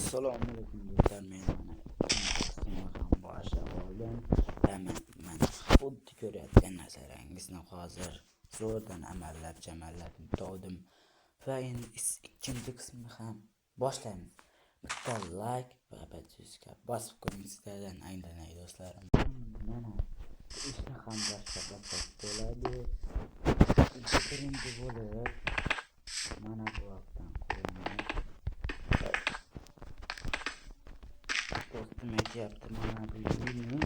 Assalomu alaykum do'stlar, men ham boshlab oldim. Men xuddi ko'rayotgan narsalaringizni hozir zo'rdan jamallab topdim va endi ikkinchi qismini ham boshlaymiz. Bitta like va podpiska bosib ko'ring, sizlardan aylanay do'stlarim. Mana ishni ham boshlab bo'ladi. Birinchi bo'lib mana bu vaqtdan qo'yamiz. Do'stim aytyapti, mana bu yilni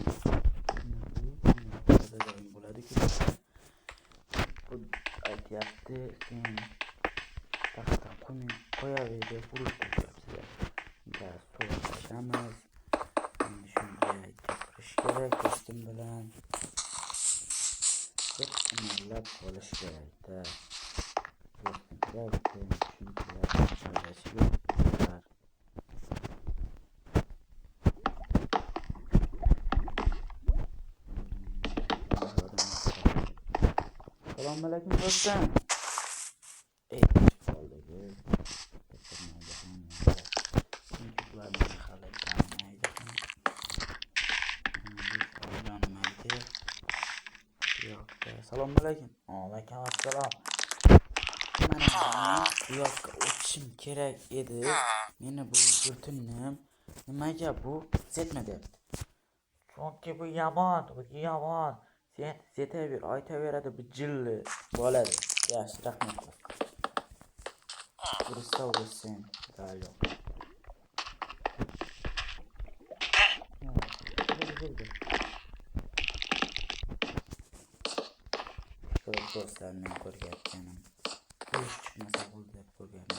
bo'ladi-ku. Bu aytyapti, sen taxta qo'yaver deb urushtiryapsizlar. Biz so'rashamiz. Endi shunday gapirish kerak do'stim bilan. Bir amallab qolish kerak-da. Do'stim kerakda, shunday Assalomu alaykum do'stlar. Assalomu alaykum. Alaykum assalom. Mana bu yoqqa o'tishim kerak edi. Meni bu yurtimnim nimaga bu zetmayapti? Chunki bu yomon. Sen zetaver, aytaveradi bu jilli bo'ladi. Yaxshi, rahmat. Bursa o'lsin. Dalo. Do'stlar, men ko'rayotganim ko'rish chiqmasa bo'ldi deb ko'rganman.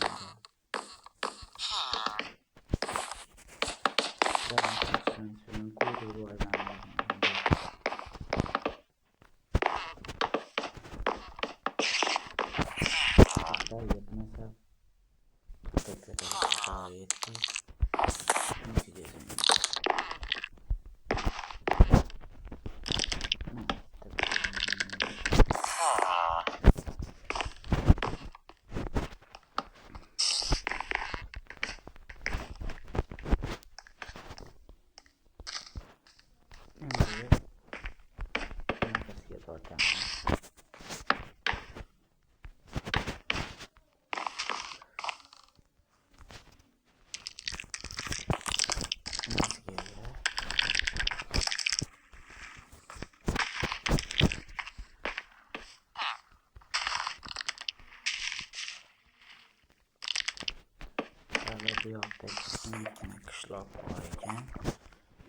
Bu yoqda kichkina qishloq bor ekan.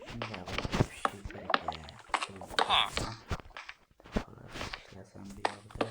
Shunday qilib ishlasam bu yoqda.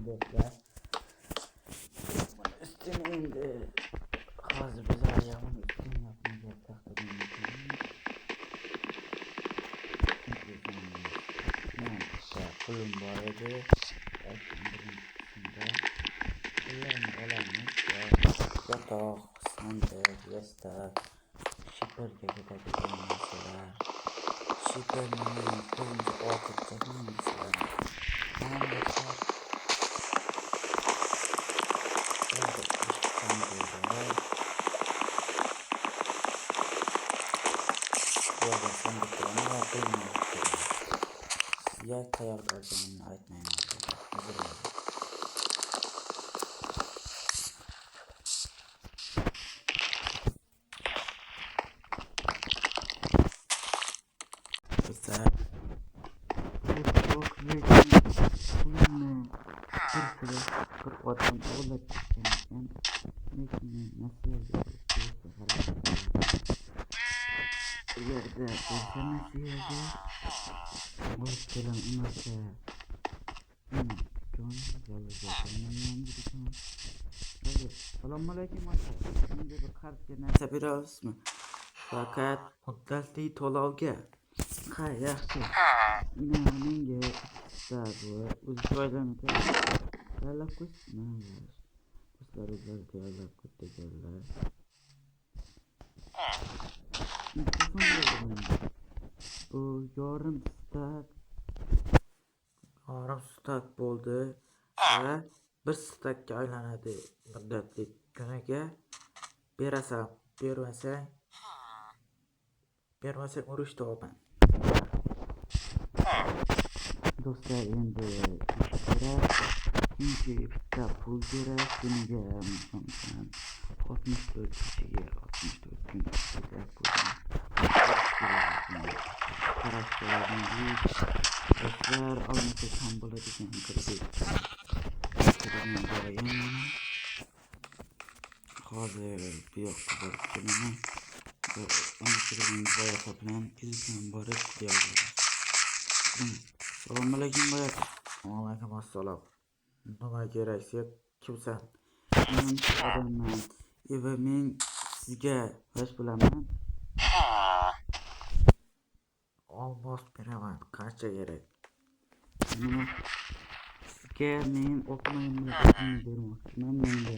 Do'stlar, üstüne endi hozir biz ayağımın üstüne yapmayacak taxtadan pulum bor edi. Pullarni olamiz. Yotoq, sandiq, yostiq, shipirga ketadigan narsalar. Shipirni birinchi ortiqcha narsalar. Ya qayoqda ekanimni aytmayman. Do'stlar, bir odam o'g'irlab ketgan ekan. Lekin men nasiyaga bu yerda bo'lsa nasiyaga olib kelam emasda. Assalomu alaykum aka. Menga bir qarzga narsa berasizmi? Faqat muddatli to'lovga. Ha, yaxshi. Menga bu o'z joylarini tayyorlab qo'ysin. Do'stlar tayyorlab qo'ydilar. Bu yarim stak bo'ldi va bir stakka aylanadi muddatli kuniga. bermasang urushda olaman. Do'stlar, endi chunki bitta pul kerak. Bunga 64 kishiga 64 kun kerak bo'lgan. Do'stlar, olmasa ham bo'ladigan kredit. Hozir bu yoqqa borib kelaman. Boyata bilan kelishim borib kelaman. Assalomu alaykum boyata. Alaykum assalom. Nima kerak, sen kimsan? Men odamman. Va men sizga yosh bilaman. Olmos beraman. Qancha kerak? Sizga men o'qimayman bermoqchiman. Menga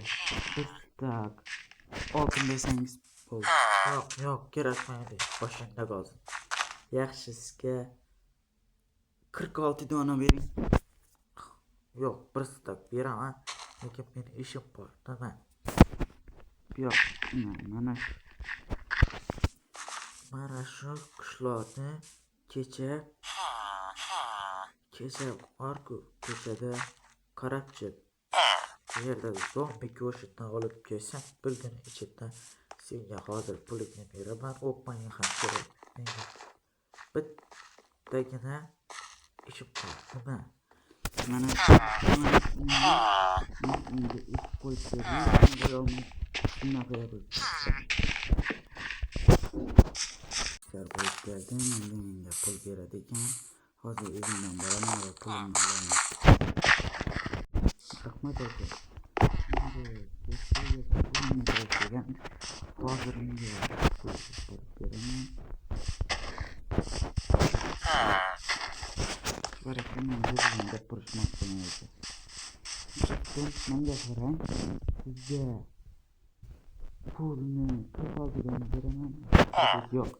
bir stak oltin bersangiz bo'ldi. Yo'q, kerakmaydi. Boshingda qolsin. Yaxshi, sizga 46 dona bering. Yo'q, bir stak beraman. Lekin meni ishim bor. Nima? Yo'q, mana shu qishloqni kecha borku, kechada qarabchi. Bu yerda zombi go'shtini olib kelsam, bir kun ichida senga hozir pulingni beraman. O'qmang ham kerak. Menga bittagina ishim bor. Nima? Mana unga ish qo'yib bering. Shunaqa bo'lib keldi. Menga pul beradi ekan. Hozir o'zimdan boraman va pulimni olaman. Rahmat aka. Hozir menga pul beraman. Barakallah, o'zimdan gapirishmoqchiman aka. Menga qarang, sizga pulni 46 dan beraman. Yo'q.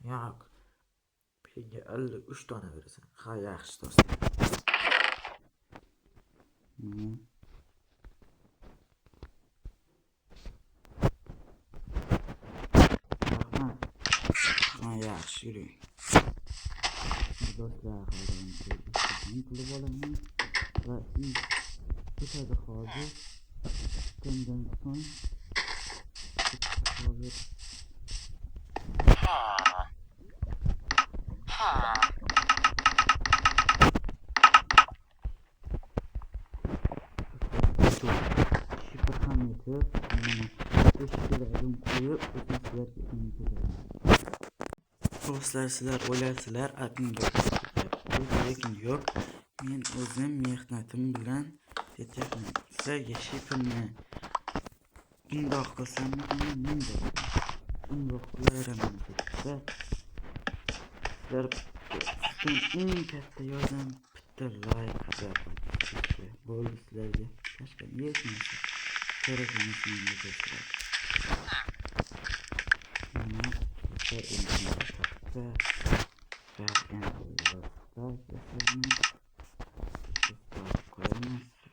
Menga 53 dona berasan. Ha, yaxshi do'stlar. Yaxshi yuring. Do'stlar, hozir pul olaman va ish ketadi hozir. Bundan so'ng hozir shifr ham yetib, eshiklarni qo'yib, do'stlar, sizlar o'ylaysizlar, aklingga lekin yo'q. Men o'zim mehnatim bilan ketyapman. Sizlarga shifrni bundoq qilsam, bundoq qilaman. Sizlar eng katta yordam bitta like bo'ldi sizlarga. Boshqa hech narsa kerak emas menga do'stlar.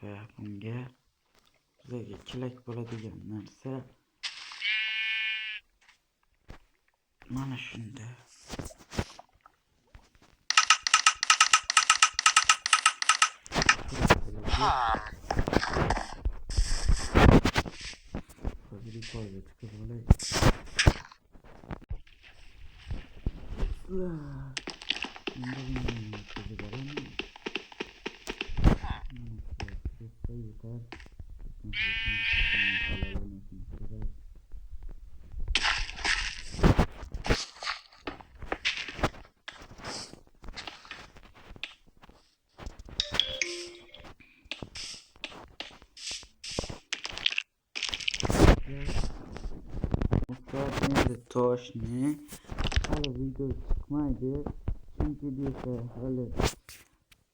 Va bunga sizlarga kerak bo'ladigan narsa mana shunda. Hozir qo'yib chiqib olay. yetar. Halol bo'lmasin kerak. Endi toshni hali video chiqmaydi, chunki desa hali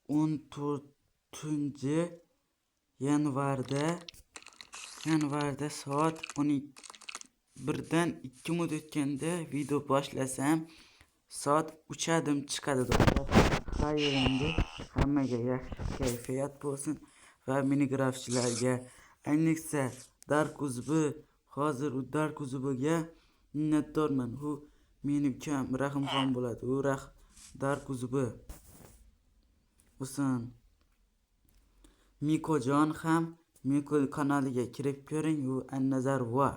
14 yanvarda soat 1dan 2 minut o'tganda video boshlasam soat 3 chiqadi do'stlar. Xayr, endi hammaga yaxshi kayfiyat bo'lsin va Minecraftchilarga, ayniqsa hozir u Darkuzubiga minnatdorman. U meni ukam Rahimxon bo'ladi. U Darkuzubi bo'lsin. Mikojon ham Miko kanaliga kirib ko'ring, u Annazarva.